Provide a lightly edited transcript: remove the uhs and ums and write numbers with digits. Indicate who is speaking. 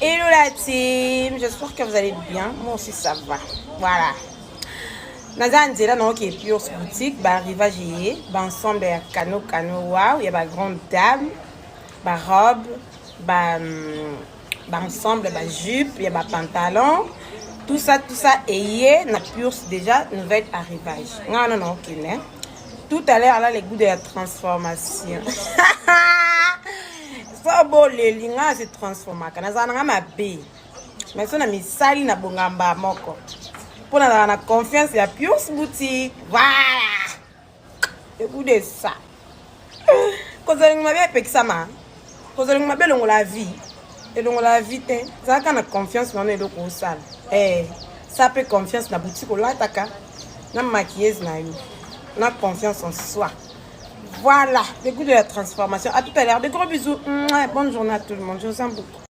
Speaker 1: Hello la team, j'espère que vous allez bien. Moi aussi ça va. Voilà. Nazan là non qui est pure boutique, bah arrivage bah ensemble ya cano wow, il y a bah grande dame, bah robe, bah ensemble bah jupe, il y a bah pantalon. Tout ça et na pure déjà nouvel arrivage. Non, ok, né. Tout à l'heure là les goûts de la transformation. So bo le linga se transforma kana zana ma be mais so na misali na bongamba moko pour na confiance ya Pius boutique voilà le goût de ça kozali mabe pekisa ma kozali mabe longo la vie et longo la vie te ça kana confiance na ndo ko sala ça peut confiance na boutique olataka na maquilleuse na yo na confiance en soi. Voilà, le goût de la transformation. À tout à l'heure. De gros bisous. Bonne journée à tout le monde. Je vous aime beaucoup.